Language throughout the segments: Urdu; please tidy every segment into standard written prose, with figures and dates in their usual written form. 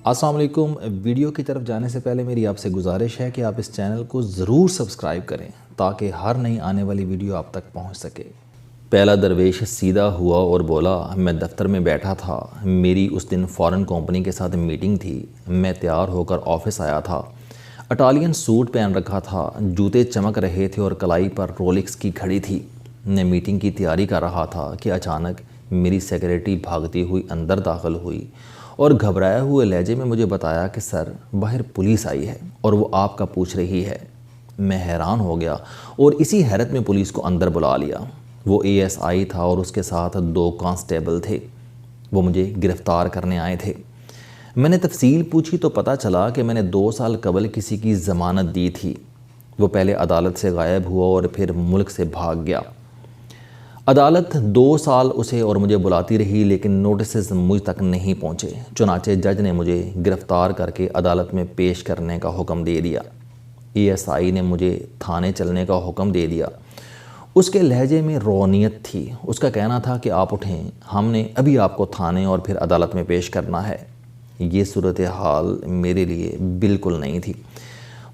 السلام علیکم۔ ویڈیو کی طرف جانے سے پہلے میری آپ سے گزارش ہے کہ آپ اس چینل کو ضرور سبسکرائب کریں تاکہ ہر نئی آنے والی ویڈیو آپ تک پہنچ سکے۔ پہلا درویش سیدھا ہوا اور بولا، میں دفتر میں بیٹھا تھا، میری اس دن فارن کمپنی کے ساتھ میٹنگ تھی، میں تیار ہو کر آفس آیا تھا، اٹالین سوٹ پہن رکھا تھا، جوتے چمک رہے تھے اور کلائی پر رولکس کی گھڑی تھی۔ میں میٹنگ کی تیاری کر رہا تھا کہ اچانک میری سیکریٹری بھاگتی ہوئی اندر داخل ہوئی اور گھبرائے ہوئے لہجے میں مجھے بتایا کہ سر، باہر پولیس آئی ہے اور وہ آپ کا پوچھ رہی ہے۔ میں حیران ہو گیا اور اسی حیرت میں پولیس کو اندر بلا لیا۔ وہ ASI تھا اور اس کے ساتھ 2 کانسٹیبل تھے۔ وہ مجھے گرفتار کرنے آئے تھے۔ میں نے تفصیل پوچھی تو پتہ چلا کہ میں نے 2 سال قبل کسی کی ضمانت دی تھی۔ وہ پہلے عدالت سے غائب ہوا اور پھر ملک سے بھاگ گیا۔ عدالت 2 سال اسے اور مجھے بلاتی رہی لیکن نوٹسز مجھ تک نہیں پہنچے۔ چنانچہ جج نے مجھے گرفتار کر کے عدالت میں پیش کرنے کا حکم دے دیا۔ ASI نے مجھے تھانے چلنے کا حکم دے دیا۔ اس کے لہجے میں روحانیت تھی۔ اس کا کہنا تھا کہ آپ اٹھیں، ہم نے ابھی آپ کو تھانے اور پھر عدالت میں پیش کرنا ہے۔ یہ صورتحال میرے لیے بالکل نہیں تھی۔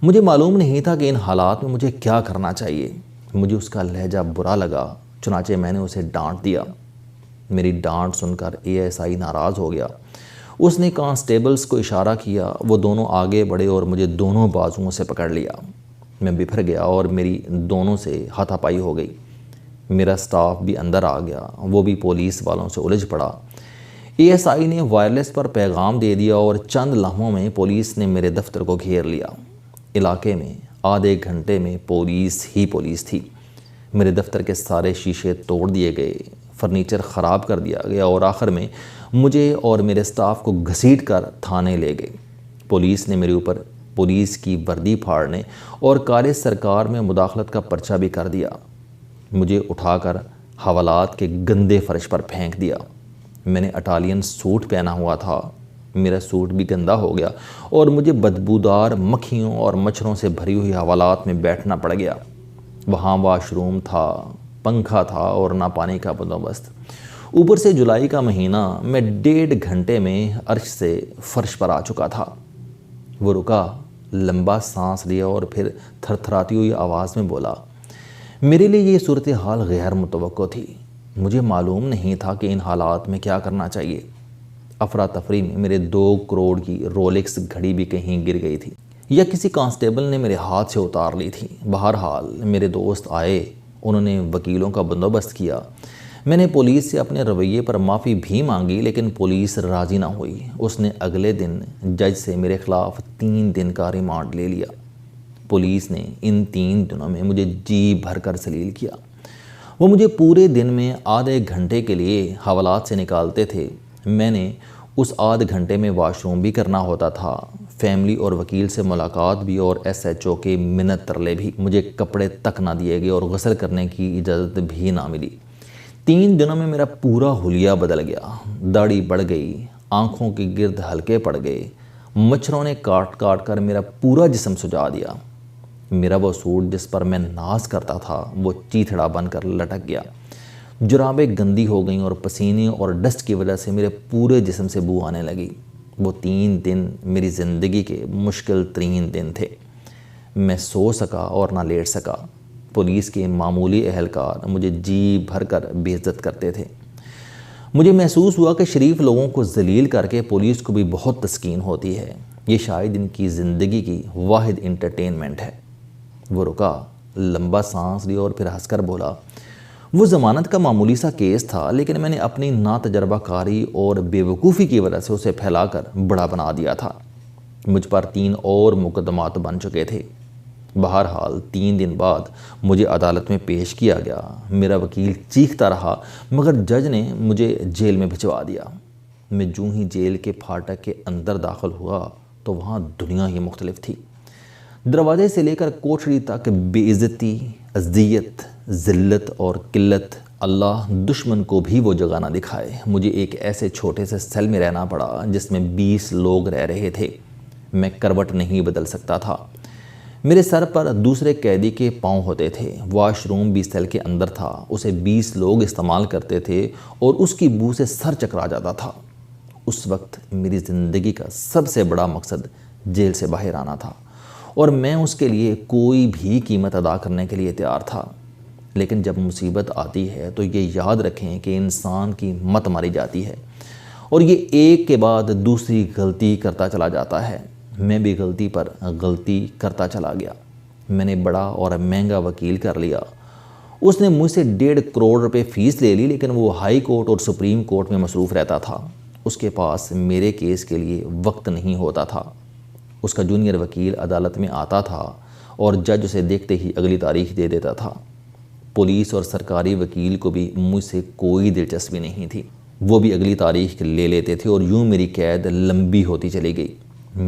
مجھے معلوم نہیں تھا کہ ان حالات میں مجھے کیا کرنا چاہیے۔ مجھے اس کا لہجہ برا لگا، چنانچہ میں نے اسے ڈانٹ دیا۔ میری ڈانٹ سن کر ASI ناراض ہو گیا۔ اس نے کانسٹیبلز کو اشارہ کیا، وہ دونوں آگے بڑھے اور مجھے دونوں بازوؤں سے پکڑ لیا۔ میں بپھر گیا اور میری دونوں سے ہاتھا پائی ہو گئی۔ میرا سٹاف بھی اندر آ گیا، وہ بھی پولیس والوں سے الجھ پڑا۔ ASI نے وائرلیس پر پیغام دے دیا اور چند لمحوں میں پولیس نے میرے دفتر کو گھیر لیا۔ علاقے میں آدھے گھنٹے میں پولیس ہی پولیس تھی۔ میرے دفتر کے سارے شیشے توڑ دیے گئے، فرنیچر خراب کر دیا گیا اور آخر میں مجھے اور میرے سٹاف کو گھسیٹ کر تھانے لے گئے۔ پولیس نے میرے اوپر پولیس کی وردی پھاڑنے اور کار سرکار میں مداخلت کا پرچہ بھی کر دیا۔ مجھے اٹھا کر حوالات کے گندے فرش پر پھینک دیا۔ میں نے اٹالین سوٹ پہنا ہوا تھا، میرا سوٹ بھی گندا ہو گیا اور مجھے بدبودار مکھیوں اور مچھروں سے بھری ہوئی حوالات میں بیٹھنا پڑ گیا۔ وہاں واش روم تھا، پنکھا تھا اور نہ پانی کا بندوبست۔ اوپر سے جولائی کا مہینہ، میں 1.5 گھنٹے میں عرش سے فرش پر آ چکا تھا۔ وہ رکا، لمبا سانس لیا اور پھر تھر تھراتی ہوئی آواز میں بولا، میرے لیے یہ صورتحال غیر متوقع تھی۔ مجھے معلوم نہیں تھا کہ ان حالات میں کیا کرنا چاہیے۔ افراتفری میں میرے 2 کروڑ کی رولکس گھڑی بھی کہیں گر گئی تھی یا کسی کانسٹیبل نے میرے ہاتھ سے اتار لی تھی۔ بہرحال میرے دوست آئے، انہوں نے وکیلوں کا بندوبست کیا۔ میں نے پولیس سے اپنے رویے پر معافی بھی مانگی لیکن پولیس راضی نہ ہوئی۔ اس نے اگلے دن جج سے میرے خلاف 3 دن کا ریمانڈ لے لیا۔ پولیس نے ان 3 دنوں میں مجھے جی بھر کر ذلیل کیا۔ وہ مجھے پورے دن میں آدھے گھنٹے کے لیے حوالات سے نکالتے تھے۔ میں نے اس آدھ گھنٹے میں واش روم بھی کرنا ہوتا تھا، فیملی اور وکیل سے ملاقات بھی اور SHO کے منت ترلے بھی۔ مجھے کپڑے تک نہ دیے گئے اور غسل کرنے کی اجازت بھی نہ ملی۔ 3 دنوں میں میرا پورا حلیہ بدل گیا، داڑھی بڑھ گئی، آنکھوں کے گرد ہلکے پڑ گئے، مچھروں نے کاٹ کاٹ کر میرا پورا جسم سجا دیا۔ میرا وہ سوٹ جس پر میں ناز کرتا تھا وہ چیتھڑا بن کر لٹک گیا۔ جرابیں گندی ہو گئیں اور پسینے اور ڈسٹ کی وجہ سے میرے پورے جسم سے بو آنے لگی۔ وہ 3 دن میری زندگی کے مشکل ترین دن تھے۔ میں سو سکا اور نہ لیٹ سکا۔ پولیس کے معمولی اہلکار مجھے جی بھر کر بے عزت کرتے تھے۔ مجھے محسوس ہوا کہ شریف لوگوں کو ذلیل کر کے پولیس کو بھی بہت تسکین ہوتی ہے۔ یہ شاید ان کی زندگی کی واحد انٹرٹینمنٹ ہے۔ وہ رکا، لمبا سانس لیا اور پھر ہنس کر بولا، وہ ضمانت کا معمولی سا کیس تھا لیکن میں نے اپنی ناتجربہ کاری اور بے وقوفی کی وجہ سے اسے پھیلا کر بڑا بنا دیا تھا۔ مجھ پر 3 اور مقدمات بن چکے تھے۔ بہرحال 3 دن بعد مجھے عدالت میں پیش کیا گیا۔ میرا وکیل چیختا رہا مگر جج نے مجھے جیل میں بھجوا دیا۔ میں جوں ہی جیل کے پھاٹک کے اندر داخل ہوا تو وہاں دنیا ہی مختلف تھی۔ دروازے سے لے کر کوٹھڑی تک بے عزتی، اذیت، ذلت اور قلت۔ اللہ دشمن کو بھی وہ جگہ نہ دکھائے۔ مجھے ایک ایسے چھوٹے سے سیل میں رہنا پڑا جس میں 20 لوگ رہ رہے تھے۔ میں کروٹ نہیں بدل سکتا تھا۔ میرے سر پر دوسرے قیدی کے پاؤں ہوتے تھے۔ واش روم بھی سیل کے اندر تھا، اسے 20 لوگ استعمال کرتے تھے اور اس کی بو سے سر چکرا جاتا تھا۔ اس وقت میری زندگی کا سب سے بڑا مقصد جیل سے باہر آنا تھا اور میں اس کے لیے کوئی بھی قیمت ادا کرنے کے لیے تیار تھا۔ لیکن جب مصیبت آتی ہے تو یہ یاد رکھیں کہ انسان کی مت ماری جاتی ہے اور یہ ایک کے بعد دوسری غلطی کرتا چلا جاتا ہے۔ میں بھی غلطی پر غلطی کرتا چلا گیا۔ میں نے بڑا اور مہنگا وکیل کر لیا۔ اس نے مجھ سے 1.5 کروڑ روپے فیس لے لی، لیکن وہ ہائی کورٹ اور سپریم کورٹ میں مصروف رہتا تھا۔ اس کے پاس میرے کیس کے لیے وقت نہیں ہوتا تھا۔ اس کا جونیئر وکیل عدالت میں آتا تھا اور جج اسے دیکھتے ہی اگلی تاریخ دے دیتا تھا۔ پولیس اور سرکاری وکیل کو بھی مجھ سے کوئی دلچسپی نہیں تھی، وہ بھی اگلی تاریخ لے لیتے تھے اور یوں میری قید لمبی ہوتی چلی گئی۔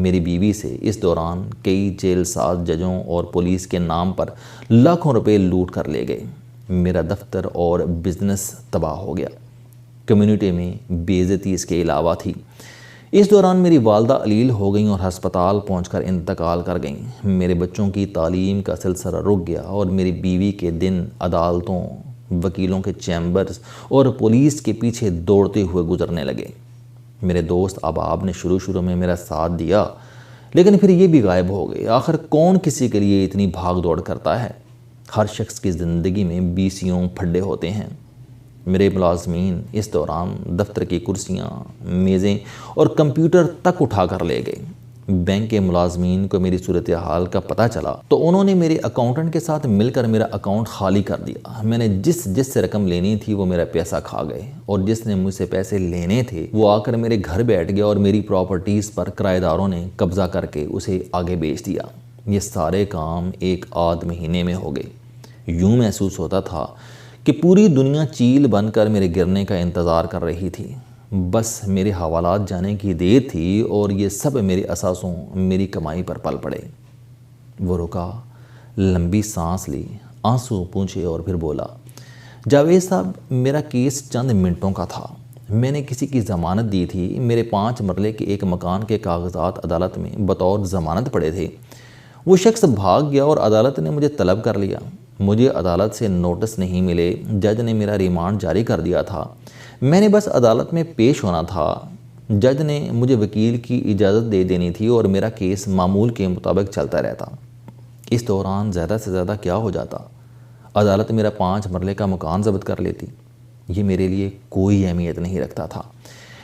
میری بیوی سے اس دوران کئی جیل ساز ججوں اور پولیس کے نام پر لاکھوں روپے لوٹ کر لے گئے۔ میرا دفتر اور بزنس تباہ ہو گیا۔ کمیونٹی میں بے عزتی اس کے علاوہ تھی۔ اس دوران میری والدہ علیل ہو گئیں اور ہسپتال پہنچ کر انتقال کر گئیں۔ میرے بچوں کی تعلیم کا سلسلہ رک گیا اور میری بیوی کے دن عدالتوں، وکیلوں کے چیمبرز اور پولیس کے پیچھے دوڑتے ہوئے گزرنے لگے۔ میرے دوست احباب نے شروع میں میرا ساتھ دیا، لیکن پھر یہ بھی غائب ہو گئے۔ آخر کون کسی کے لیے اتنی بھاگ دوڑ کرتا ہے؟ ہر شخص کی زندگی میں بیسیوں پھڈے ہوتے ہیں۔ میرے ملازمین اس دوران دفتر کی کرسیاں، میزیں اور کمپیوٹر تک اٹھا کر لے گئے۔ بینک کے ملازمین کو میری صورتحال کا پتہ چلا تو انہوں نے میرے اکاؤنٹنٹ کے ساتھ مل کر میرا اکاؤنٹ خالی کر دیا۔ میں نے جس سے رقم لینی تھی وہ میرا پیسہ کھا گئے اور جس نے مجھ سے پیسے لینے تھے وہ آ کر میرے گھر بیٹھ گیا اور میری پراپرٹیز پر کرایہ داروں نے قبضہ کر کے اسے آگے بیچ دیا۔ یہ سارے کام 1 مہینے میں ہو گئے۔ یوں محسوس ہوتا تھا کہ پوری دنیا چیل بن کر میرے گرنے کا انتظار کر رہی تھی۔ بس میرے حوالات جانے کی دیر تھی اور یہ سب میرے اثاثوں، میری کمائی پر پل پڑے۔ وہ رکا، لمبی سانس لی، آنسو پونچھے اور پھر بولا، جاوید صاحب، میرا کیس چند منٹوں کا تھا۔ میں نے کسی کی ضمانت دی تھی۔ میرے 5 مرلے کے ایک مکان کے کاغذات عدالت میں بطور ضمانت پڑے تھے۔ وہ شخص بھاگ گیا اور عدالت نے مجھے طلب کر لیا۔ مجھے عدالت سے نوٹس نہیں ملے، جج نے میرا ریمانڈ جاری کر دیا تھا۔ میں نے بس عدالت میں پیش ہونا تھا۔ جج نے مجھے وکیل کی اجازت دے دینی تھی اور میرا کیس معمول کے مطابق چلتا رہتا۔ اس دوران زیادہ سے زیادہ کیا ہو جاتا؟ عدالت میرا 5 مرلے کا مکان ضبط کر لیتی۔ یہ میرے لیے کوئی اہمیت نہیں رکھتا تھا،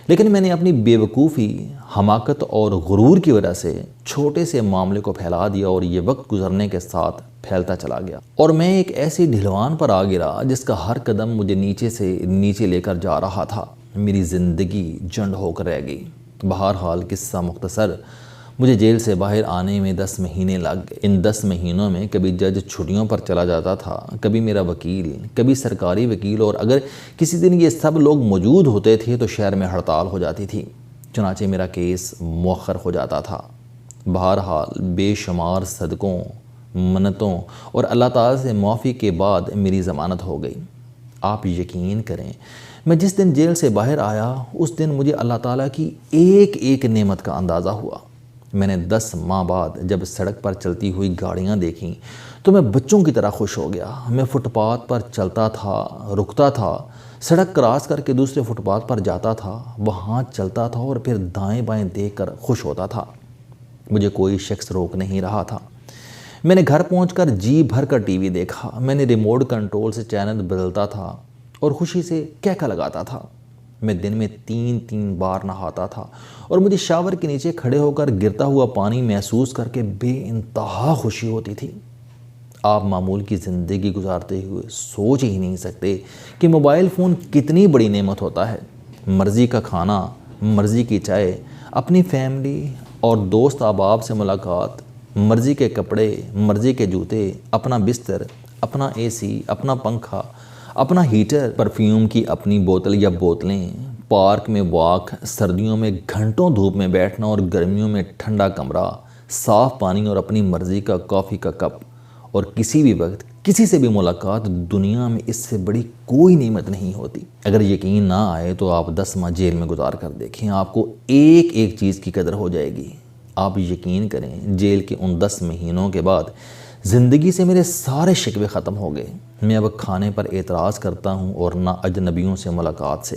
لیکن میں نے اپنی بے وقوفی، حماقت اور غرور کی وجہ سے چھوٹے سے معاملے کو پھیلا دیا اور یہ وقت گزرنے کے ساتھ پھیلتا چلا گیا اور میں ایک ایسی ڈھلوان پر آ گرا جس کا ہر قدم مجھے نیچے سے نیچے لے کر جا رہا تھا۔ میری زندگی جنڈ ہو کر رہ گئی۔ بہرحال قصہ مختصر، مجھے جیل سے باہر آنے میں 10 مہینے لگ گئے۔ ان 10 مہینوں میں کبھی جج چھٹیوں پر چلا جاتا تھا، کبھی میرا وکیل، کبھی سرکاری وکیل، اور اگر کسی دن یہ سب لوگ موجود ہوتے تھے تو شہر میں ہڑتال ہو جاتی تھی، چنانچہ میرا کیس مؤخر ہو جاتا تھا۔ بہرحال بے شمار صدقوں، منتوں اور اللہ تعالیٰ سے معافی کے بعد میری ضمانت ہو گئی۔ آپ یقین کریں، میں جس دن جیل سے باہر آیا اس دن مجھے اللہ تعالیٰ کی ایک ایک نعمت کا اندازہ ہوا۔ میں نے 10 ماہ بعد جب سڑک پر چلتی ہوئی گاڑیاں دیکھیں تو میں بچوں کی طرح خوش ہو گیا۔ میں فٹ پاتھ پر چلتا تھا، رکتا تھا، سڑک کراس کر کے دوسرے فٹ پاتھ پر جاتا تھا، وہاں چلتا تھا اور پھر دائیں بائیں دیکھ کر خوش ہوتا تھا۔ مجھے کوئی شخص روک نہیں رہا تھا۔ میں نے گھر پہنچ کر جی بھر کر ٹی وی دیکھا۔ میں نے ریموٹ کنٹرول سے چینل بدلتا تھا اور خوشی سے کہکا لگاتا تھا۔ میں دن میں 3 بار نہاتا تھا اور مجھے شاور کے نیچے کھڑے ہو کر گرتا ہوا پانی محسوس کر کے بے انتہا خوشی ہوتی تھی۔ آپ معمول کی زندگی گزارتے ہوئے سوچ ہی نہیں سکتے کہ موبائل فون کتنی بڑی نعمت ہوتا ہے۔ مرضی کا کھانا، مرضی کی چائے، اپنی فیملی اور دوست احباب سے ملاقات، مرضی کے کپڑے، مرضی کے جوتے، اپنا بستر، اپنا اے سی، اپنا پنکھا، اپنا ہیٹر، پرفیوم کی اپنی بوتل یا بوتلیں، پارک میں واک، سردیوں میں گھنٹوں دھوپ میں بیٹھنا اور گرمیوں میں ٹھنڈا کمرہ، صاف پانی اور اپنی مرضی کا کافی کا کپ، اور کسی بھی وقت کسی سے بھی ملاقات، دنیا میں اس سے بڑی کوئی نعمت نہیں ہوتی۔ اگر یقین نہ آئے تو آپ 10 ماہ جیل میں گزار کر دیکھیں، آپ کو ایک ایک چیز کی قدر ہو جائے گی۔ آپ یقین کریں، جیل کے ان 10 مہینوں کے بعد زندگی سے میرے سارے شکوے ختم ہو گئے۔ میں اب کھانے پر اعتراض کرتا ہوں اور نہ اجنبیوں سے ملاقات سے،